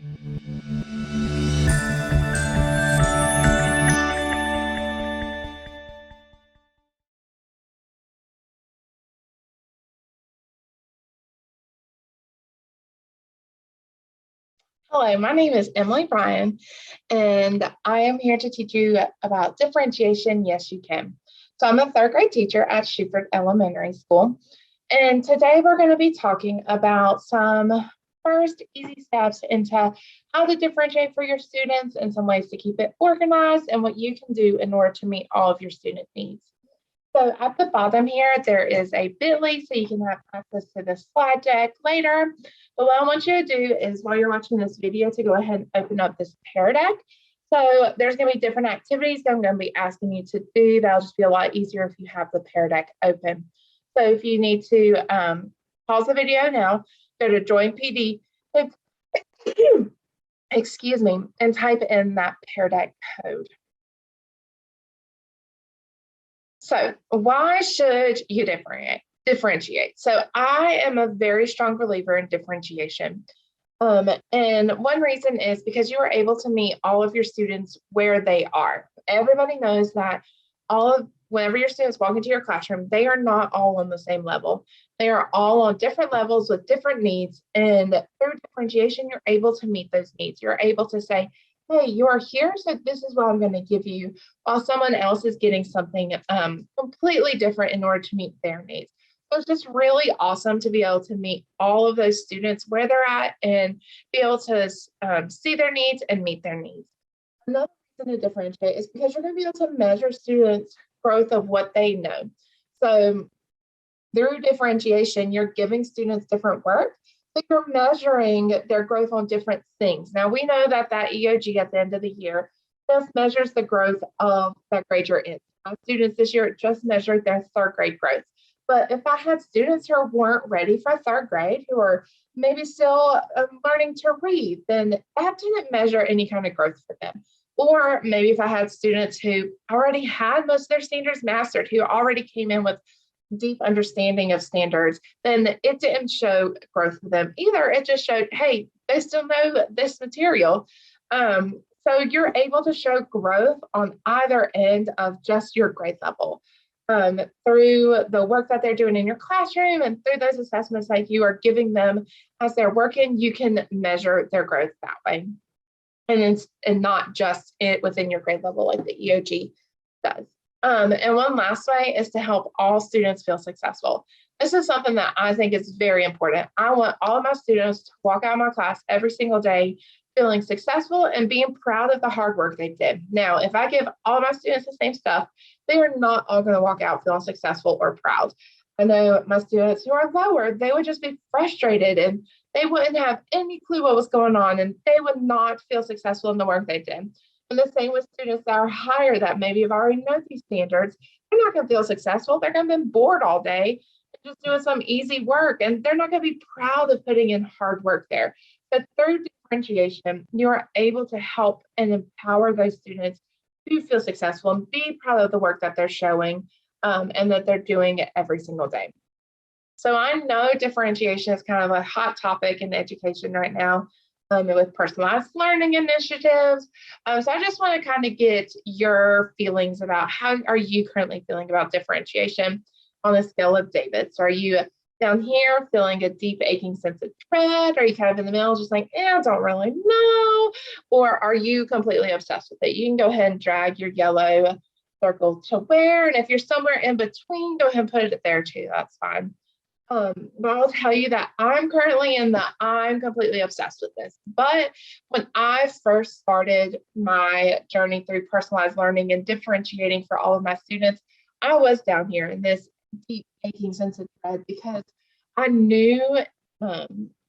Hello, my name is Emily Bryan, and I am here to teach you about differentiation. Yes, you can. So I'm a third grade teacher at Shuford Elementary School, and today we're going to be talking about some first easy steps into how to differentiate for your students and some ways to keep it organized and what you can do in order to meet all of your student needs. So at the bottom here, there is a bit.ly so you can have access to the slide deck later. But what I want you to do is while you're watching this video to go ahead and open up this Pear Deck. So there's going to be different activities that I'm going to be asking you to do. That'll just be a lot easier if you have the Pear Deck open. So if you need to pause the video now, go to Join PD, excuse me, and type in that Pear Deck code. So why should you differentiate? So I am a very strong believer in differentiation. And one reason is because you are able to meet all of your students where they are. Everybody knows that whenever your students walk into your classroom, they are not all on the same level. They are all on different levels with different needs. And through differentiation, you're able to meet those needs. You're able to say, hey, you're here, so this is what I'm going to give you, while someone else is getting something completely different in order to meet their needs. So it's just really awesome to be able to meet all of those students where they're at and be able to see their needs and meet their needs. Another reason to differentiate is because you're going to be able to measure students' growth of what they know. So through differentiation, you're giving students different work, but you're measuring their growth on different things. Now, we know that EOG at the end of the year just measures the growth of that grade you're in. My students this year just measured their third grade growth. But if I had students who weren't ready for third grade, who are maybe still learning to read, then that didn't measure any kind of growth for them. Or maybe if I had students who already had most of their standards mastered, who already came in with deep understanding of standards, then it didn't show growth for them either. It just showed, hey, they still know this material. So you're able to show growth on either end of just your grade level. Through the work that they're doing in your classroom and through those assessments that you are giving them as they're working, you can measure their growth that way. And not just it within your grade level like the EOG does. And one last way is to help all students feel successful. This is something that I think is very important. I want all of my students to walk out of my class every single day feeling successful and being proud of the hard work they did. Now, if I give all of my students the same stuff, they are not all going to walk out feeling successful or proud. I know my students who are lower, they would just be frustrated and they wouldn't have any clue what was going on and they would not feel successful in the work they did. And the same with students that are higher that maybe have already known these standards. They're not going to feel successful. They're going to be bored all day just doing some easy work, and they're not going to be proud of putting in hard work there. But through differentiation, you are able to help and empower those students to feel successful and be proud of the work that they're showing and that they're doing it every single day. So I know differentiation is kind of a hot topic in education right now. With personalized learning initiatives. So I just want to kind of get your feelings about how are you currently feeling about differentiation on a scale of David. So are you down here feeling a deep aching sense of dread? Are you kind of in the middle just like, I don't really know? Or are you completely obsessed with it? You can go ahead and drag your yellow circle to where, and if you're somewhere in between, go ahead and put it there too. That's fine. But I'll tell you that I'm currently in the I'm completely obsessed with this. But when I first started my journey through personalized learning and differentiating for all of my students, I was down here in this deep aching sense of dread because I knew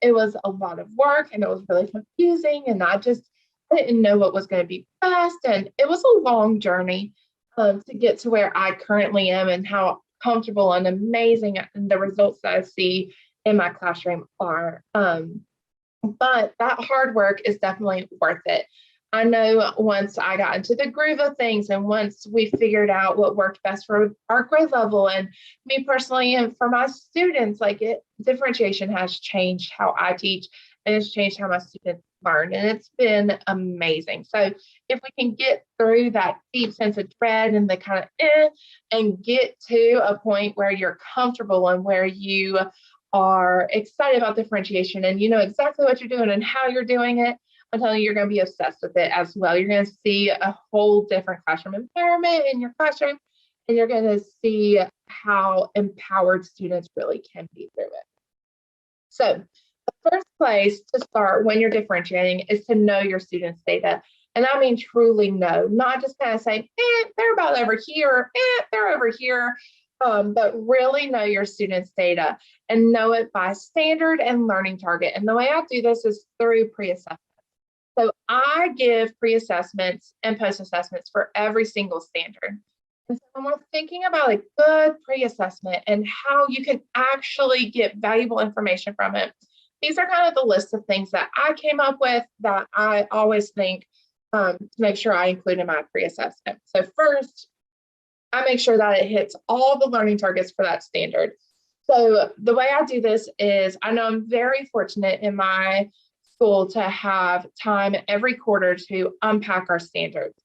it was a lot of work and it was really confusing and I didn't know what was going to be best. And it was a long journey to get to where I currently am and how comfortable and amazing the results that I see in my classroom are. But that hard work is definitely worth it. I know once I got into the groove of things and once we figured out what worked best for our grade level and me personally and for my students, differentiation has changed how I teach and it's changed how my students learned, and it's been amazing. So if we can get through that deep sense of dread and the kind of and get to a point where you're comfortable and where you are excited about differentiation and you know exactly what you're doing and how you're doing it, I'm telling you, you're going to be obsessed with it as well. You're going to see a whole different classroom environment in your classroom, and you're going to see how empowered students really can be through it. So the first place to start when you're differentiating is to know your students' data. And I mean truly know, not just kind of say, they're about over here, they're over here, but really know your students' data and know it by standard and learning target. And the way I do this is through pre-assessment. So I give pre-assessments and post-assessments for every single standard. And so when we're thinking about a good pre-assessment and how you can actually get valuable information from it, these are kind of the list of things that I came up with that I always think to make sure I include in my pre-assessment. So first, I make sure that it hits all the learning targets for that standard. So the way I do this is I know I'm very fortunate in my school to have time every quarter to unpack our standards.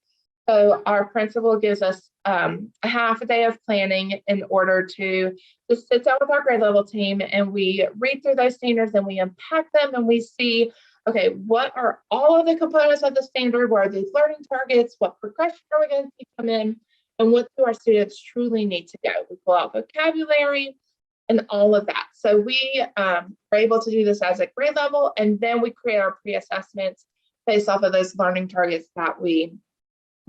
So our principal gives us a half a day of planning in order to just sit down with our grade level team and we read through those standards and we unpack them and we see, okay, what are all of the components of the standard? What are these learning targets? What progression are we going to teach them in? And what do our students truly need to go? We pull out vocabulary and all of that. So we are able to do this as a grade level, and then we create our pre-assessments based off of those learning targets that we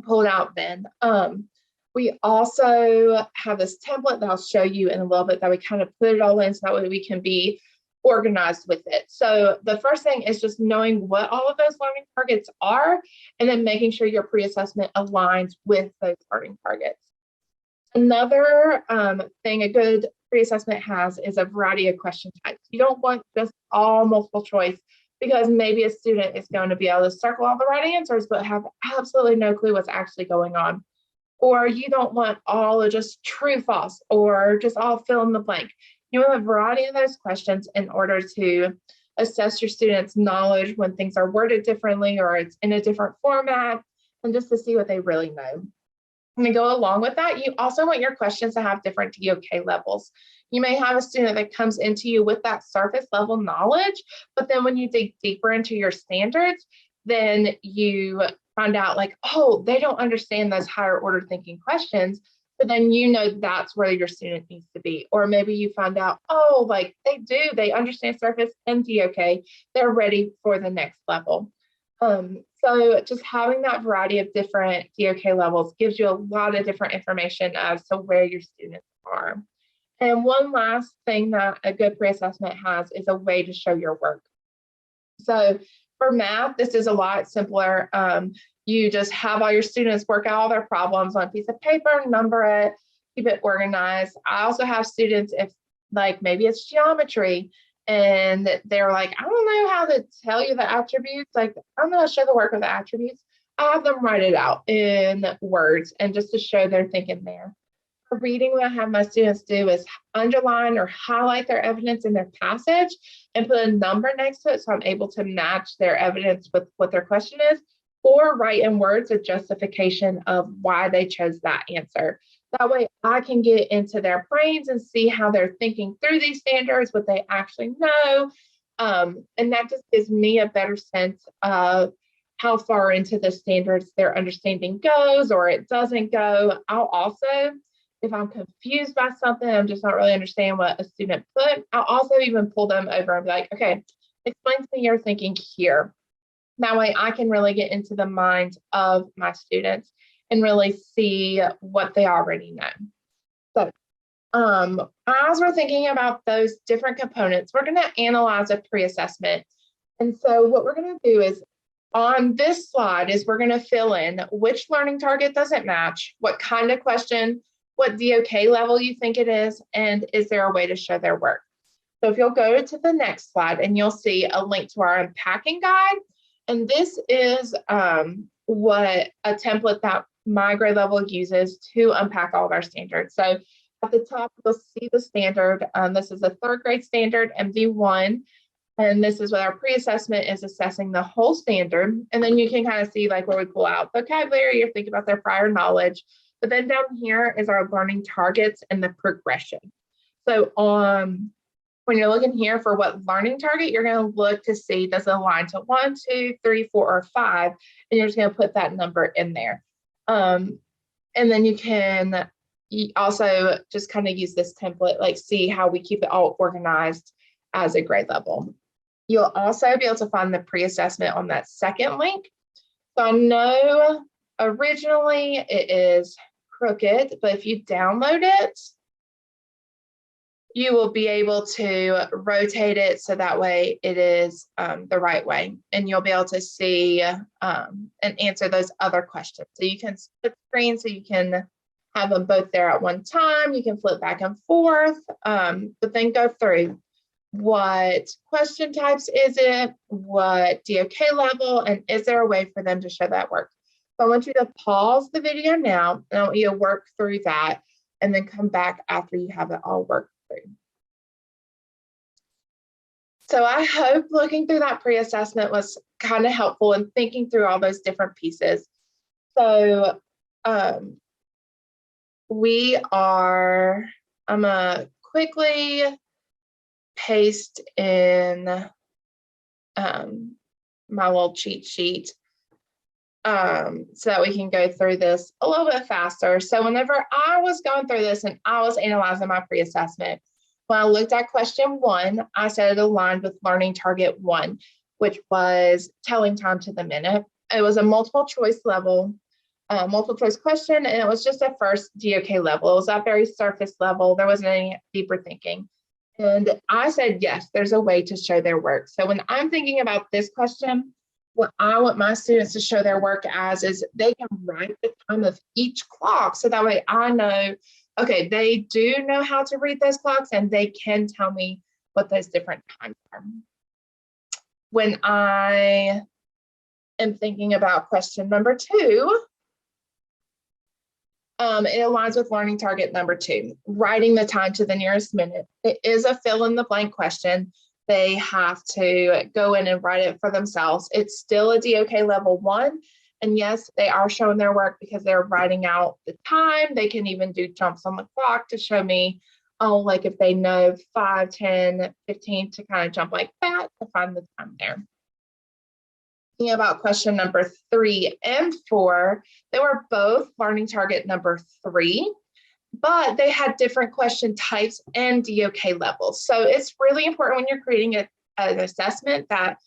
pulled out then. We also have this template that I'll show you in a little bit that we kind of put it all in so that way we can be organized with it. So the first thing is just knowing what all of those learning targets are, and then making sure your pre-assessment aligns with those learning targets. Another thing a good pre-assessment has is a variety of question types. You don't want just all multiple choice because maybe a student is going to be able to circle all the right answers but have absolutely no clue what's actually going on. Or you don't want all of just true, false, or just all fill in the blank. You want a variety of those questions in order to assess your students' knowledge when things are worded differently or it's in a different format, and just to see what they really know. And to go along with that, you also want your questions to have different DOK levels. You may have a student that comes into you with that surface level knowledge, but then when you dig deeper into your standards, then you find out like, oh, they don't understand those higher order thinking questions. So then you know that's where your student needs to be. Or maybe you find out, oh, like they understand surface and DOK, they're ready for the next level. So just having that variety of different DOK levels gives you a lot of different information as to where your students are. And one last thing that a good pre-assessment has is a way to show your work. So for math, this is a lot simpler. You just have all your students work out all their problems on a piece of paper, number it, keep it organized. I also have students, if like maybe it's geometry, and they're like, I don't know how to tell you the attributes. Like, I'm going to show the work of the attributes. I have them write it out in words and just to show their thinking there. For reading, what I have my students do is underline or highlight their evidence in their passage and put a number next to it so I'm able to match their evidence with what their question is, or write in words a justification of why they chose that answer. That way I can get into their brains and see how they're thinking through these standards, what they actually know. And that just gives me a better sense of how far into the standards their understanding goes or it doesn't go. I'll also, if I'm confused by something, I'm just not really understanding what a student put, I'll also even pull them over and be like, okay, explain to me your thinking here. That way I can really get into the mind of my students and really see what they already know. So as we're thinking about those different components, we're going to analyze a pre-assessment. And so what we're going to do is on this slide is we're going to fill in which learning target does it match, what kind of question, what DOK level you think it is, and is there a way to show their work. So if you'll go to the next slide and you'll see a link to our unpacking guide. And this is what a template that my grade level uses to unpack all of our standards. So at the top, you'll see the standard. This is a third grade standard, MD1. And this is what our pre-assessment is, assessing the whole standard. And then you can kind of see like where we pull out vocabulary or think about their prior knowledge. But then down here is our learning targets and the progression. So when you're looking here for what learning target, you're going to look to see, does it align to 1, 2, 3, 4, or 5? And you're just going to put that number in there. And then you can also just kind of use this template, like see how we keep it all organized as a grade level. You'll also be able to find the pre-assessment on that second link. So I know originally it is crooked, but if you download it, you will be able to rotate it so that way it is the right way, and you'll be able to see and answer those other questions. So you can split screen, so you can have them both there at one time. You can flip back and forth, but then go through what question types is it, what DOK level, and is there a way for them to show that work? So I want you to pause the video now, and I want you to work through that and then come back after you have it all worked through. So I hope looking through that pre-assessment was kind of helpful in thinking through all those different pieces. So I'm gonna quickly paste in my little cheat sheet so that we can go through this a little bit faster. So whenever I was going through this and I was analyzing my pre-assessment, when I looked at question 1, I said it aligned with learning target 1, which was telling time to the minute. It was a multiple choice level, multiple choice question, and it was just a first DOK level. It was that very surface level. There wasn't any deeper thinking. And I said, yes, there's a way to show their work. So when I'm thinking about this question, what I want my students to show their work as is they can write the time of each clock. So that way I know, okay, they do know how to read those clocks and they can tell me what those different times are. When I am thinking about question number 2, it aligns with learning target number 2, writing the time to the nearest minute. It is a fill in the blank question. They have to go in and write it for themselves. It's still a DOK level 1. And yes, they are showing their work because they're writing out the time. They can even do jumps on the clock to show me, oh, like if they know 5, 10, 15 to kind of jump like that to find the time there. Thinking about question number 3 and 4, they were both learning target number 3, but they had different question types and DOK levels. So it's really important when you're creating an assessment that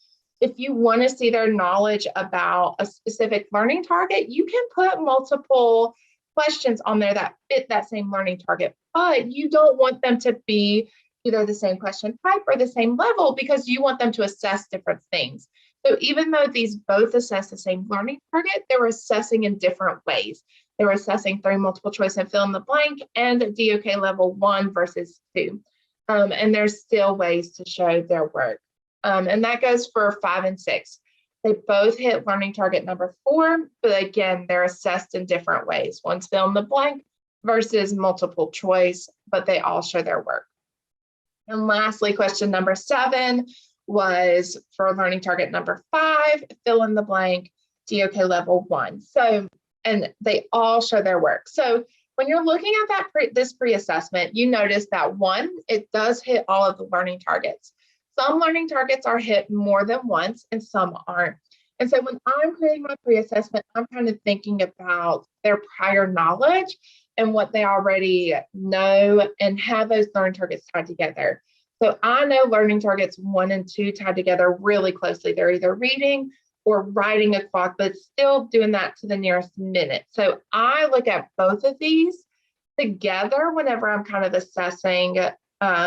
if you want to see their knowledge about a specific learning target, you can put multiple questions on there that fit that same learning target, but you don't want them to be either the same question type or the same level because you want them to assess different things. So even though these both assess the same learning target, they were assessing in different ways. They were assessing through multiple choice and fill in the blank and DOK level 1 versus 2. And there's still ways to show their work. And that goes for 5 and 6. They both hit learning target number 4, but again, they're assessed in different ways. One's fill in the blank versus multiple choice, but they all show their work. And lastly, question number 7 was for learning target number 5, fill in the blank, DOK level 1. So, and they all show their work. So when you're looking at that this pre-assessment, you notice that 1, it does hit all of the learning targets. Some learning targets are hit more than once and some aren't. And so when I'm creating my pre-assessment, I'm kind of thinking about their prior knowledge and what they already know and have those learning targets tied together. So I know learning targets 1 and 2 tied together really closely. They're either reading or writing a clock, but still doing that to the nearest minute. So I look at both of these together whenever I'm kind of assessing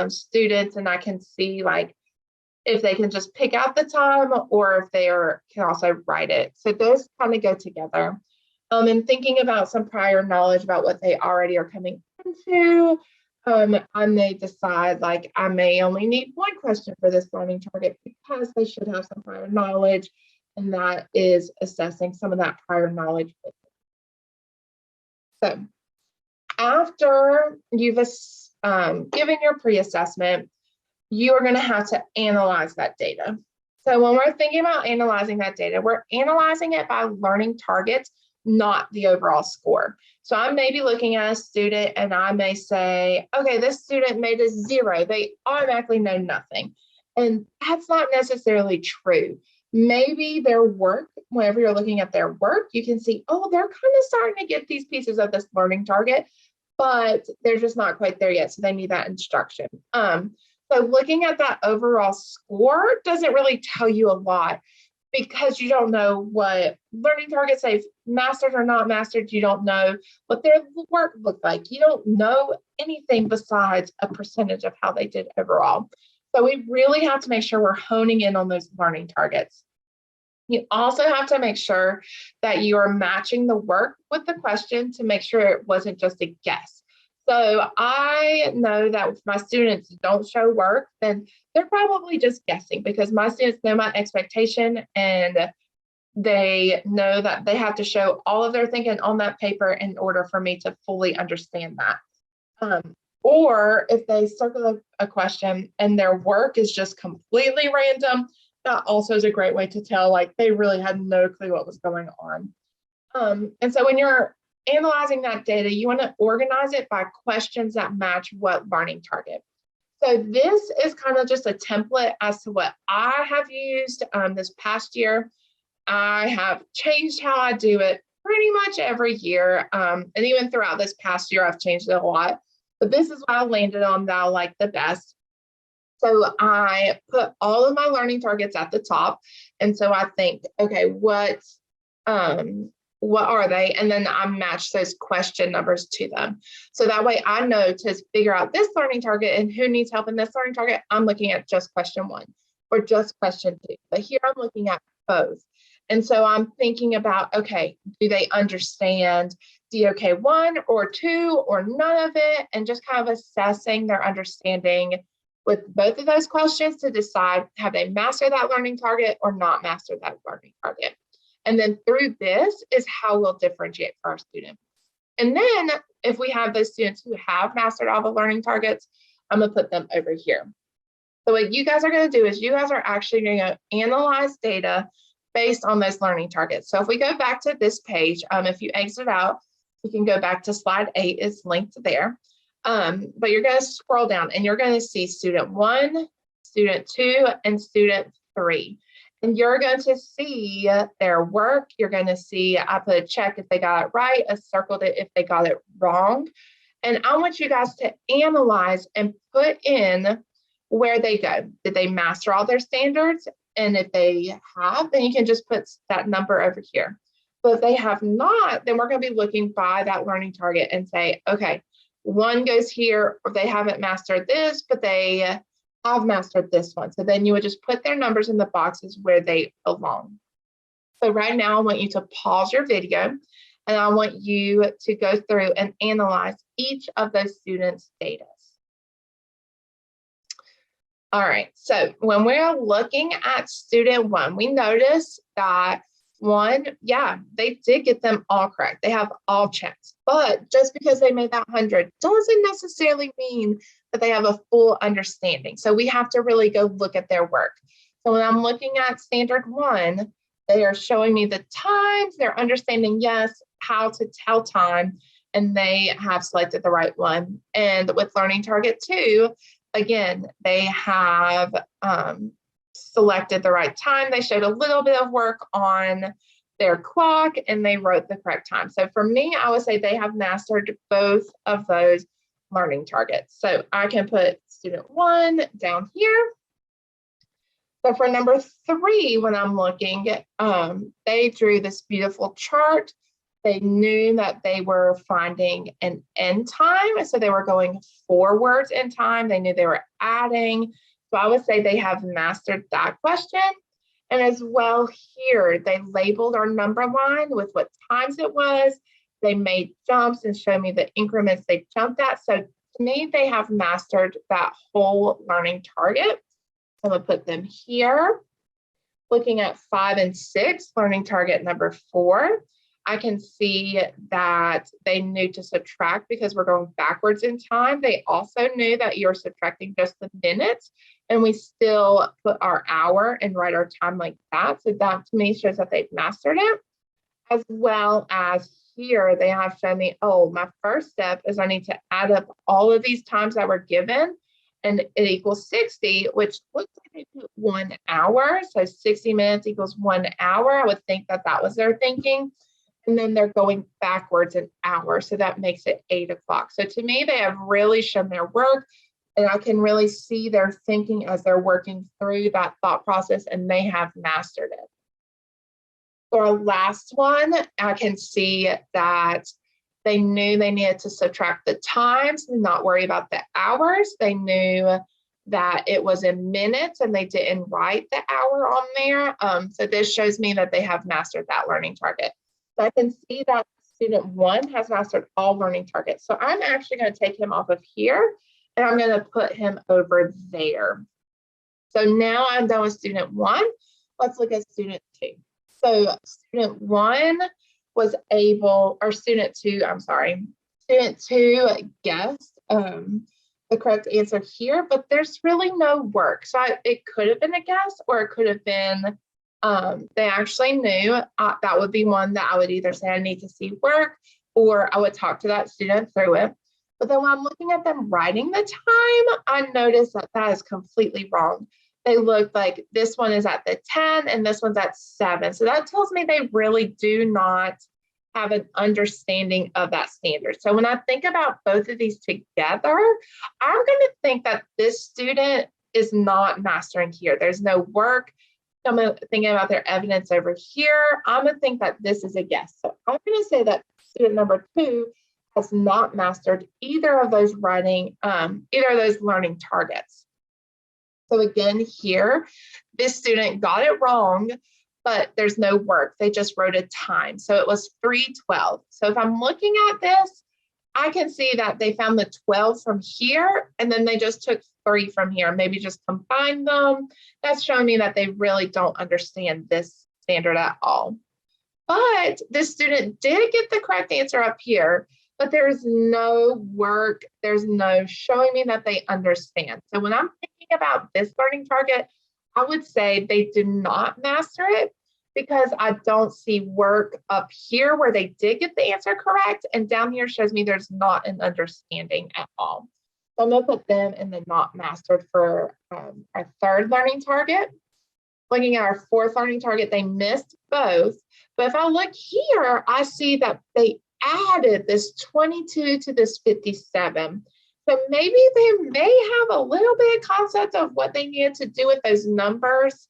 students, and I can see like if they can just pick out the time or if they can also write it. So those kind of go together. And thinking about some prior knowledge about what they already are coming into, I may decide like I may only need 1 question for this learning target because they should have some prior knowledge, and that is assessing some of that prior knowledge. So after you've given your pre-assessment, you are going to have to analyze that data. So when we're thinking about analyzing that data, we're analyzing it by learning targets, not the overall score. So I may be looking at a student and I may say, okay, this student made a 0. They automatically know nothing. And that's not necessarily true. Maybe their work, whenever you're looking at their work, you can see, oh, they're kind of starting to get these pieces of this learning target, but they're just not quite there yet. So they need that instruction. So looking at that overall score doesn't really tell you a lot because you don't know what learning targets they've mastered or not mastered. You don't know what their work looked like. You don't know anything besides a percentage of how they did overall. So we really have to make sure we're honing in on those learning targets. You also have to make sure that you are matching the work with the question to make sure it wasn't just a guess. So I know that if my students don't show work, then they're probably just guessing because my students know my expectation and they know that they have to show all of their thinking on that paper in order for me to fully understand that. Or if they circle a question and their work is just completely random, that also is a great way to tell like they really had no clue what was going on. And so when you're analyzing that data, you want to organize it by questions that match what learning target. So this is kind of just a template as to what I have used this past year. I have changed how I do it pretty much every year. And even throughout this past year, I've changed it a lot. But this is what I landed on that I like the best. So I put all of my learning targets at the top. And so I think, okay, what are they? And then I match those question numbers to them. So that way I know to figure out this learning target and who needs help in this learning target, I'm looking at just question 1 or just question 2. But here I'm looking at both. And so I'm thinking about, okay, do they understand DOK 1 or 2 or none of it? And just kind of assessing their understanding with both of those questions to decide, have they mastered that learning target or not mastered that learning target? And then through this is how we'll differentiate for our students. And then if we have those students who have mastered all the learning targets, I'm going to put them over here. So what you guys are going to do is you guys are actually going to analyze data based on those learning targets. So if we go back to this page, if you exit out, you can go back to slide 8, it's linked there. But you're going to scroll down and you're going to see student 1, student 2, and student 3. And you're going to see their work. You're going to see, I put a check if they got it right, I circled it if they got it wrong. And I want you guys to analyze and put in where they go. Did they master all their standards? And if they have, then you can just put that number over here. But if they have not, then we're going to be looking by that learning target and say, okay, 1 goes here, or they haven't mastered this, but they have mastered this one. So then you would just put their numbers in the boxes where they belong. So right now, I want you to pause your video and I want you to go through and analyze each of those students' data. All right, so when we're looking at student 1, we notice that 1, yeah, they did get them all correct. They have all checks, but just because they made that 100 doesn't necessarily mean that they have a full understanding. So we have to really go look at their work. So when I'm looking at standard 1, they are showing me the times, they're understanding, yes, how to tell time, and they have selected the right one. And with learning target 2, again, they have selected the right time. They showed a little bit of work on their clock and they wrote the correct time. So for me, I would say they have mastered both of those learning targets. So I can put student 1 down here. So for number 3, when I'm looking, they drew this beautiful chart. They knew that they were finding an end time. So they were going forwards in time. They knew they were adding. So I would say they have mastered that question. And as well here, they labeled our number line with what times it was. They made jumps and showed me the increments they jumped at. So to me, they have mastered that whole learning target. I'm going to put them here. Looking at 5 and 6, learning target number 4. I can see that they knew to subtract because we're going backwards in time. They also knew that you're subtracting just the minutes and we still put our hour and write our time like that. So that to me shows that they've mastered it, as well as here they have shown me, oh, my first step is I need to add up all of these times that were given, and it equals 60, which looks like they put 1 hour. So 60 minutes equals 1 hour. I would think that that was their thinking. And then they're going backwards an hour. So that makes it 8 o'clock. So to me, they have really shown their work, and I can really see their thinking as they're working through that thought process, and they have mastered it. For our last one, I can see that they knew they needed to subtract the times and not worry about the hours. They knew that it was in minutes and they didn't write the hour on there. So this shows me that they have mastered that learning target. So I can see that student 1 has mastered all learning targets. So I'm actually going to take him off of here and I'm going to put him over there. So now I'm done with student 1. Let's look at student 2. So student 1 was able, or student 2, I'm sorry, student 2 guessed the correct answer here, but there's really no work. So it could have been a guess, or it could have been they actually knew. That would be one that I would either say I need to see work, or I would talk to that student through it. But then when I'm looking at them writing the time, I noticed that that is completely wrong. They look like this one is at the 10 and this one's at 7. So that tells me they really do not have an understanding of that standard. So when I think about both of these together, I'm going to think that this student is not mastering here. There's no work. I'm thinking about their evidence over here. I'm going to think that this is a guess. So I'm going to say that student number 2 has not mastered either of those learning targets. So again, here, this student got it wrong, but there's no work. They just wrote a time. So it was 3:12. So if I'm looking at this, I can see that they found the 12 from here, and then they just took 3 from here, maybe just combined them. That's showing me that they really don't understand this standard at all. But this student did get the correct answer up here, but there's no work. There's no showing me that they understand. So when I'm thinking about this learning target, I would say they did not master it, because I don't see work up here where they did get the answer correct, and down here shows me there's not an understanding at all. So I'm going to put them in the not mastered for our 3rd learning target. Looking at our 4th learning target, they missed both. But if I look here, I see that they added this 22 to this 57. So maybe they may have a little bit of concept of what they needed to do with those numbers.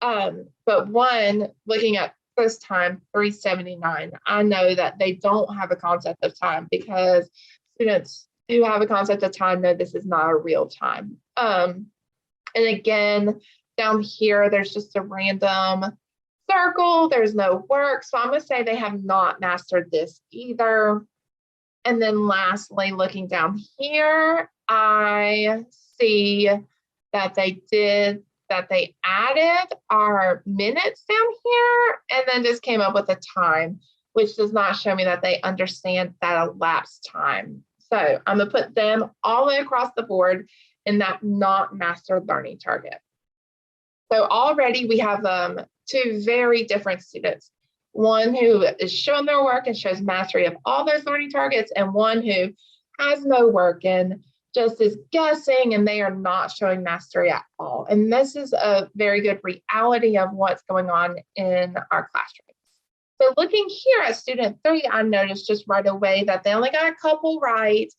But one, looking at this time, 379, I know that they don't have a concept of time, because students who have a concept of time know this is not a real time. And again, down here, there's just a random circle. There's no work. So I'm going to say they have not mastered this either. And then lastly, looking down here, I see that they added our minutes down here and then just came up with a time, which does not show me that they understand that elapsed time. So I'm going to put them all the way across the board in that not mastered learning target. So already we have 2 very different students. One who is showing their work and shows mastery of all those learning targets, and one who has no work and just is guessing, and they are not showing mastery at all. And this is a very good reality of what's going on in our classrooms. So looking here at student 3, I noticed just right away that they only got a couple right,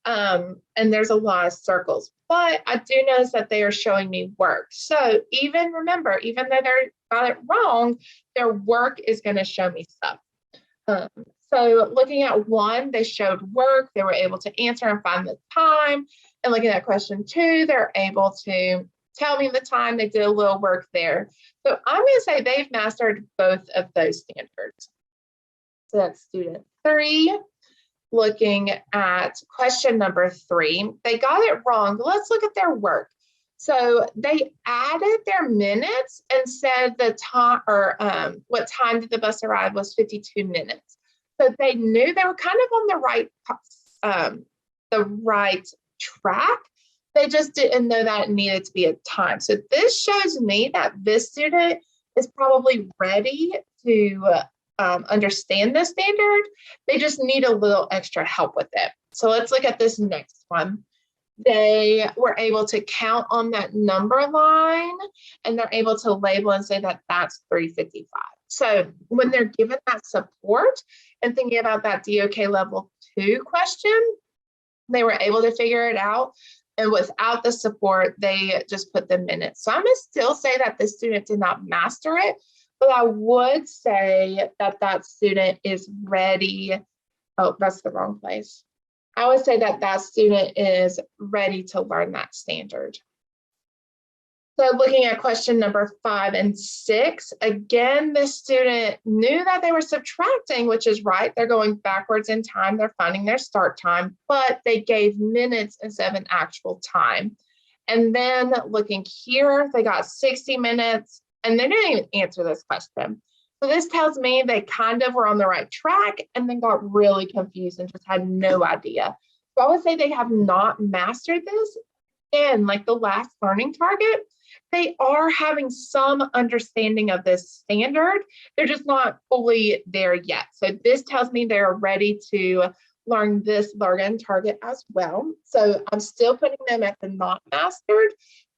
and there's a lot of circles. But I do notice that they are showing me work. So remember, even though they got it wrong, their work is going to show me stuff. So looking at 1, they showed work. They were able to answer and find the time. And looking at question 2, they're able to tell me the time. They did a little work there. So I'm going to say they've mastered both of those standards. So that's student 3. Looking at question number 3, they got it wrong. Let's look at their work. So they added their minutes and said the time, or what time did the bus arrive was 52 minutes. So they knew they were kind of on the right track, They just didn't know that it needed to be a time. So this shows me that this student is probably ready to understand the standard. They just need a little extra help with it. So let's look at this next one. They were able to count on that number line, and they're able to label and say that that's 355. So when they're given that support and thinking about that DOK level 2 question, they were able to figure it out. And without the support, they just put the minutes. So I'm going to still say that the student did not master it, but I would say that that student is ready. Oh, that's the wrong place. I would say that that student is ready to learn that standard. So looking at question number 5 and 6, again, the student knew that they were subtracting, which is right. They're going backwards in time. They're finding their start time, but they gave minutes instead of an actual time. And then looking here, they got 60 minutes, and they didn't even answer this question. So this tells me they kind of were on the right track and then got really confused and just had no idea. So I would say they have not mastered this. Again, like the last learning target, they are having some understanding of this standard. They're just not fully there yet. So this tells me they're ready to learn this learning target as well. So I'm still putting them at the not mastered.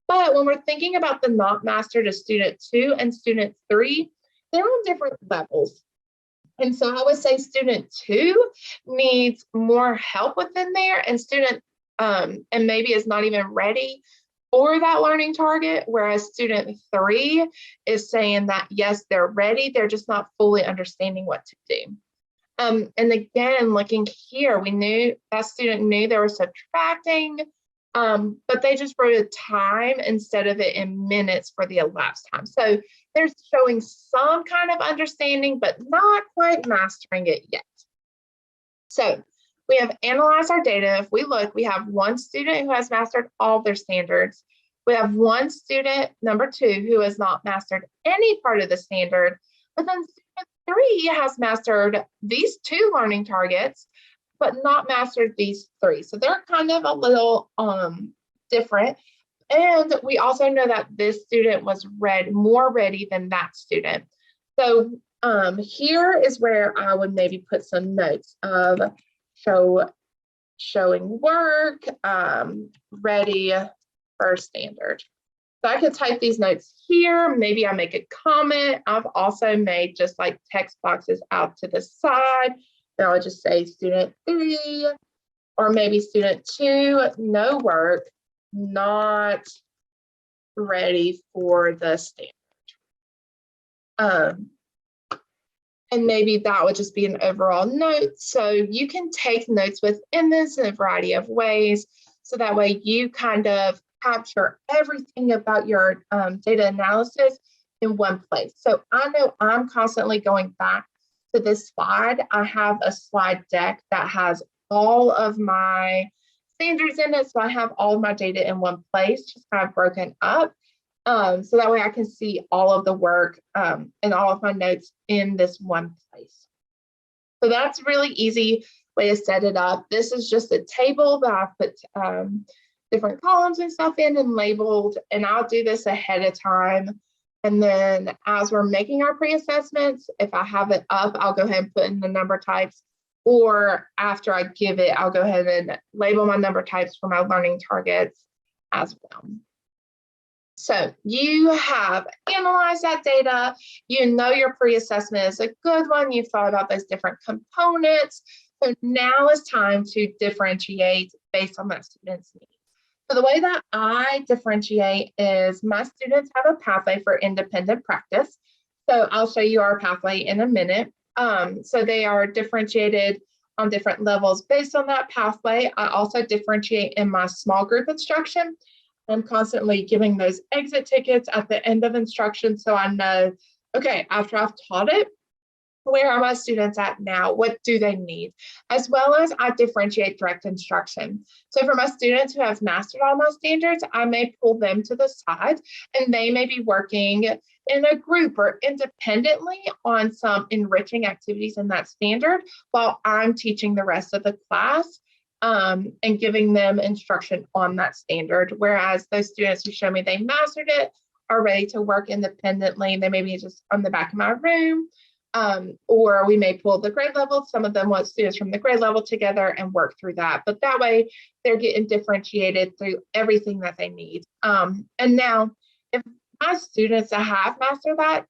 But when we're thinking about the not mastered as student 2 and student 3, they're on different levels. And so I would say student 2 needs more help within there, and student and maybe is not even ready for that learning target, whereas student 3 is saying that, yes, they're ready, they're just not fully understanding what to do. And again, looking here, we knew that student knew they were subtracting, but they just wrote a time instead of it in minutes for the elapsed time. So they're showing some kind of understanding, but not quite mastering it yet. So we have analyzed our data. If we look, we have one student who has mastered all their standards. We have one student, number 2, who has not mastered any part of the standard, but then student 3 has mastered these 2 learning targets, but not mastered these 3. So they're kind of a little different. And we also know that this student was more ready than that student. So here is where I would maybe put some notes of showing work, ready for standard. So I could type these notes here. Maybe I make a comment. I've also made just like text boxes out to the side. And I'll just say student 3, or maybe student 2, no work, not ready for the standard. And maybe that would just be an overall note. So you can take notes within this in a variety of ways. So that way you kind of capture everything about your data analysis in one place. So I know I'm constantly going back to this slide. I have a slide deck that has all of my standards in it. So I have all of my data in one place, just kind of broken up. So that way I can see all of the work and all of my notes in this one place. So that's a really easy way to set it up. This is just a table that I've put different columns and stuff in and labeled, and I'll do this ahead of time. And then as we're making our pre-assessments, if I have it up, I'll go ahead and put in the number types, or after I give it, I'll go ahead and label my number types for my learning targets as well. So you have analyzed that data, you know your pre-assessment is a good one, you've thought about those different components. So now it's time to differentiate based on that student's needs. So the way that I differentiate is my students have a pathway for independent practice. So I'll show you our pathway in a minute. So they are differentiated on different levels based on that pathway. I also differentiate in my small group instruction. I'm constantly giving those exit tickets at the end of instruction so I know, okay, after I've taught it, where are my students at now? What do they need? As well as I differentiate direct instruction. So for my students who have mastered all my standards, I may pull them to the side and they may be working in a group or independently on some enriching activities in that standard while I'm teaching the rest of the class. and giving them instruction on that standard. Whereas those students who show me they mastered it are ready to work independently. They may be just on the back of my room, or we may pull the grade level. Some of them want students from the grade level together and work through that. But that way they're getting differentiated through everything that they need. And now, if my students that have mastered that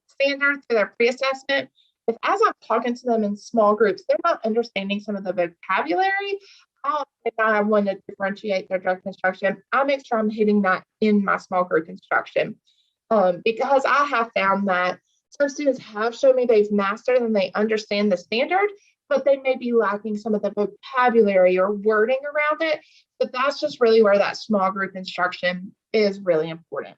standard through their pre-assessment, if as I'm talking to them in small groups, they're not understanding some of the vocabulary, if I want to differentiate their direct instruction, I make sure I'm hitting that in my small group instruction. Because I have found that some students have shown me they've mastered and they understand the standard, but they may be lacking some of the vocabulary or wording around it. But that's just really where that small group instruction is really important.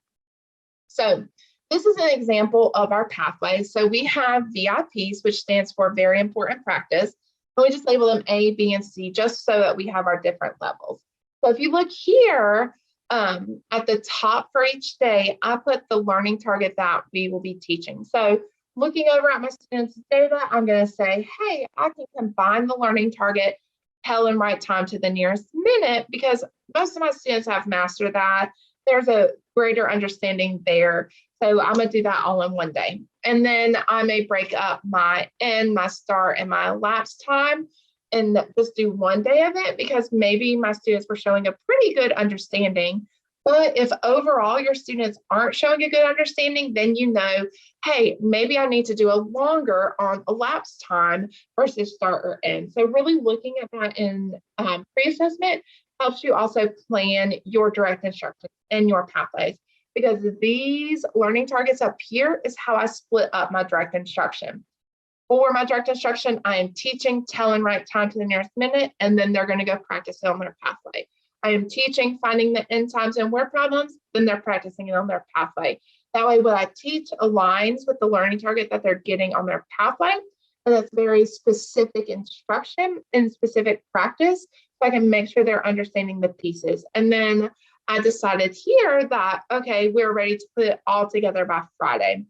So this is an example of our pathway. So we have VIPs, which stands for very important practice. And we just label them A, B, and C just so that we have our different levels. So if you look here at the top for each day, I put the learning target that we will be teaching. So looking over at my students' data, I'm going to say, hey, I can combine the learning target, tell and write time to the nearest minute, because most of my students have mastered that. There's a greater understanding there. So I'm going to do that all in one day. And then I may break up my end, my start, and my elapsed time and just do one day of it, because maybe my students were showing a pretty good understanding. But if overall your students aren't showing a good understanding, then you know, hey, maybe I need to do a longer on elapsed time versus start or end. So really looking at that in pre-assessment helps you also plan your direct instruction and your pathways, because these learning targets up here is how I split up my direct instruction. For my direct instruction, I am teaching, tell and write time to the nearest minute, and then they're going to go practice it on their pathway. I am teaching, finding the end times and word problems, then they're practicing it on their pathway. That way, what I teach aligns with the learning target that they're getting on their pathway, and that's very specific instruction and specific practice, so I can make sure they're understanding the pieces. And then I decided here that, okay, we're ready to put it all together by Friday.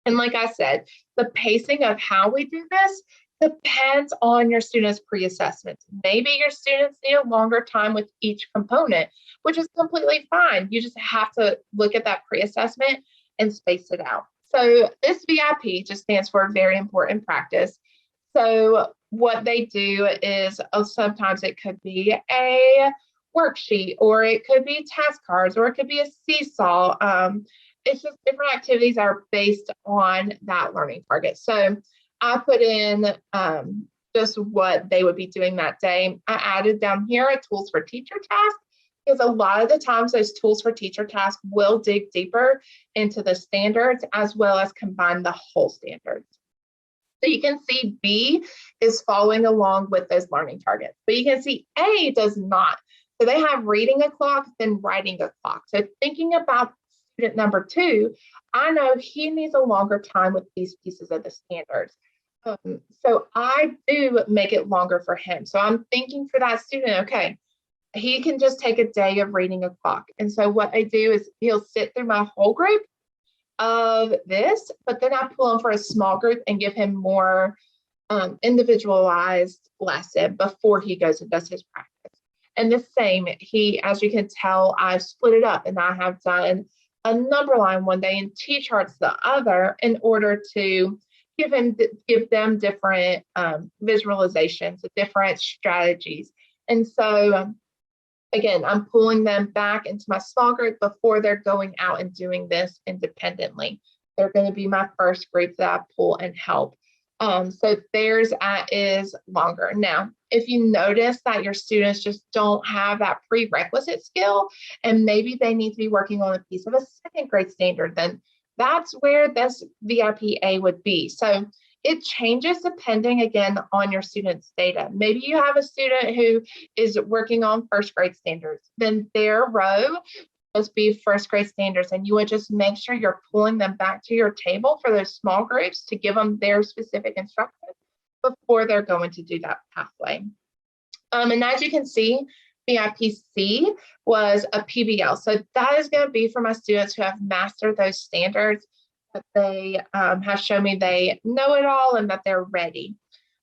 And like I said, the pacing of how we do this depends on your students' pre-assessments. Maybe your students need a longer time with each component, which is completely fine. You just have to look at that pre-assessment and space it out. So this VIP just stands for very important practice. So what they do is sometimes it could be a worksheet, or it could be task cards, or it could be a seesaw. It's just different activities that are based on that learning target. So I put in just what they would be doing that day. I added down here a tools for teacher task, because a lot of the times those tools for teacher tasks will dig deeper into the standards as well as combine the whole standards. So you can see B is following along with those learning targets, but you can see A does not. So they have reading a clock, then writing a clock. So thinking about student number 2, I know he needs a longer time with these pieces of the standards. So I do make it longer for him. So I'm thinking for that student, okay, he can just take a day of reading a clock. And so what I do is he'll sit through my whole group of this, but then I pull him for a small group and give him more individualized lesson before he goes and does his practice. And the same, as you can tell, I've split it up, and I have done a number line one day and T-charts the other in order to give them different visualizations, different strategies. And so again, I'm pulling them back into my small group before they're going out and doing this independently. They're going to be my first group that I pull and help. So theirs is longer. Now, if you notice that your students just don't have that prerequisite skill, and maybe they need to be working on a piece of a second grade standard, then that's where this VIPA would be. So it changes depending, again, on your student's data. Maybe you have a student who is working on first grade standards, then their row must be first grade standards, and you would just make sure you're pulling them back to your table for those small groups to give them their specific instructions before they're going to do that pathway. And as you can see, VIPC was a PBL. So that is going to be for my students who have mastered those standards, that they have shown me they know it all and that they're ready.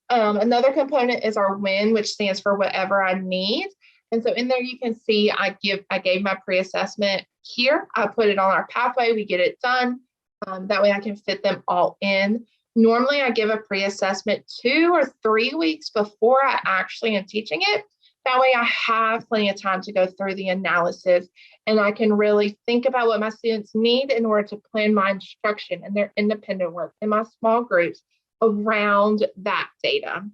Another component is our WIN, which stands for whatever I need. And so in there, you can see I gave my pre-assessment here. I put it on our pathway. We get it done. That way I can fit them all in. Normally, I give a pre-assessment 2 or 3 weeks before I actually am teaching it. That way I have plenty of time to go through the analysis, and I can really think about what my students need in order to plan my instruction and their independent work in my small groups around that data.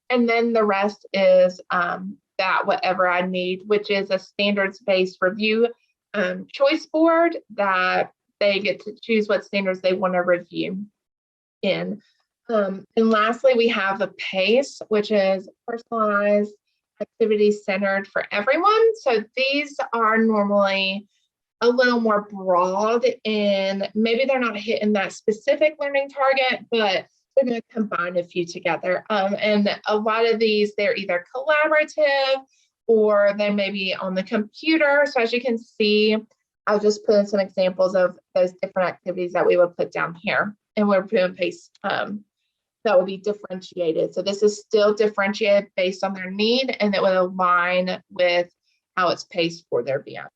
And then the rest is that whatever I need, which is a standards-based review choice board that they get to choose what standards they want to review in. And lastly, we have the PACE, which is personalized activities centered for everyone. So these are normally a little more broad, and maybe they're not hitting that specific learning target, but they're going to combine a few together. And a lot of these, they're either collaborative or they may be on the computer. So as you can see, I'll just put in some examples of those different activities that we would put down here. And we're putting PACE that would be differentiated. So this is still differentiated based on their need, and it would align with how it's paced for their VIP.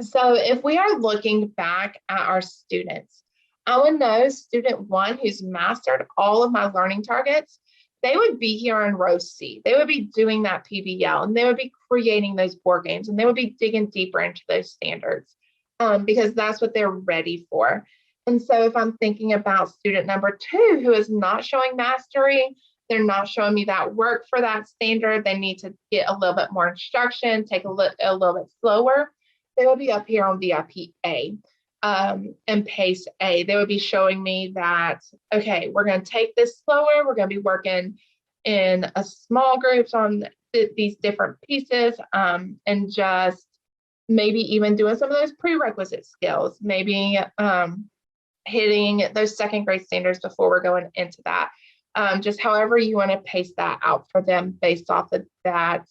So if we are looking back at our students, I would know student 1 who's mastered all of my learning targets, they would be here in row C. They would be doing that PBL, and they would be creating those board games, and they would be digging deeper into those standards because that's what they're ready for. And so if I'm thinking about student number 2 who is not showing mastery, they're not showing me that work for that standard, they need to get a little bit more instruction, take a little bit slower, they will be up here on VIP A and PACE A. They would be showing me that, okay, we're going to take this slower, we're going to be working in a small groups on these different pieces and just maybe even doing some of those prerequisite skills, maybe hitting those second grade standards before we're going into that. Just however you want to pace that out for them based off of that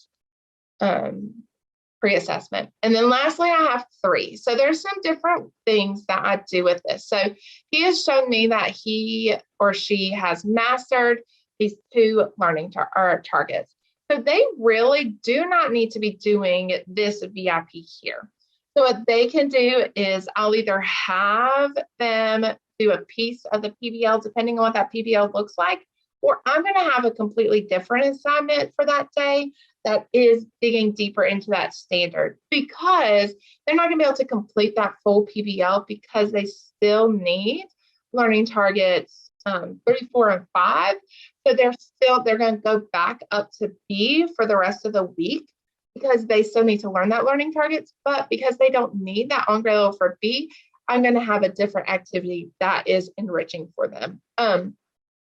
pre-assessment. And then lastly, I have 3. So there's some different things that I do with this. So he has shown me that he or she has mastered these 2 learning targets. So they really do not need to be doing this VIP here. So what they can do is I'll either have them do a piece of the PBL, depending on what that PBL looks like, or I'm going to have a completely different assignment for that day that is digging deeper into that standard, because they're not going to be able to complete that full PBL because they still need learning targets 34 and 5. So they're going to go back up to B for the rest of the week, because they still need to learn that learning targets, but because they don't need that on-grade level for B, I'm going to have a different activity that is enriching for them.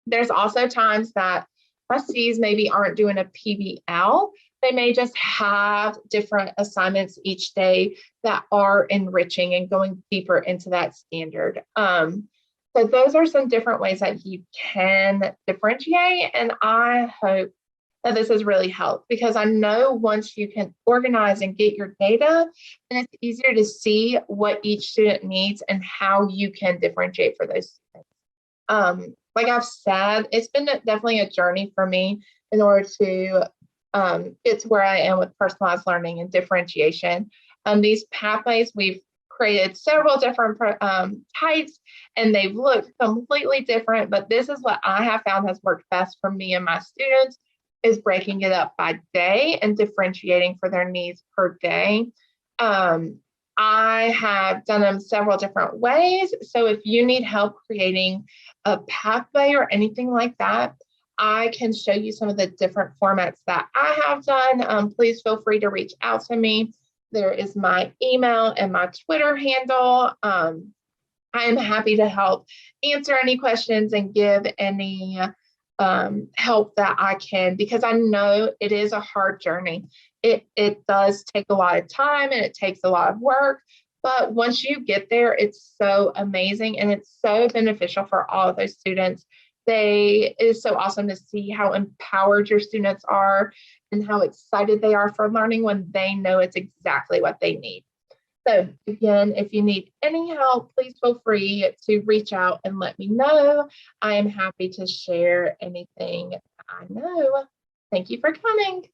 There's also times that my Cs maybe aren't doing a PBL. They may just have different assignments each day that are enriching and going deeper into that standard. So those are some different ways that you can differentiate, and I hope that this has really helped, because I know once you can organize and get your data, then it's easier to see what each student needs and how you can differentiate for those students. Like I've said, it's been definitely a journey for me in order to get to where I am with personalized learning and differentiation. These pathways, we've created several different types, and they've looked completely different, but this is what I have found has worked best for me and my students, is breaking it up by day and differentiating for their needs per day. I have done them several different ways. So if you need help creating a pathway or anything like that, I can show you some of the different formats that I have done. Please feel free to reach out to me. There is my email and my Twitter handle. I am happy to help answer any questions and give any help that I can, because I know it is a hard journey. It does take a lot of time and it takes a lot of work, but once you get there, it's so amazing and it's so beneficial for all of those students. It is so awesome to see how empowered your students are and how excited they are for learning when they know it's exactly what they need. So again, if you need any help, please feel free to reach out and let me know. I am happy to share anything I know. Thank you for coming.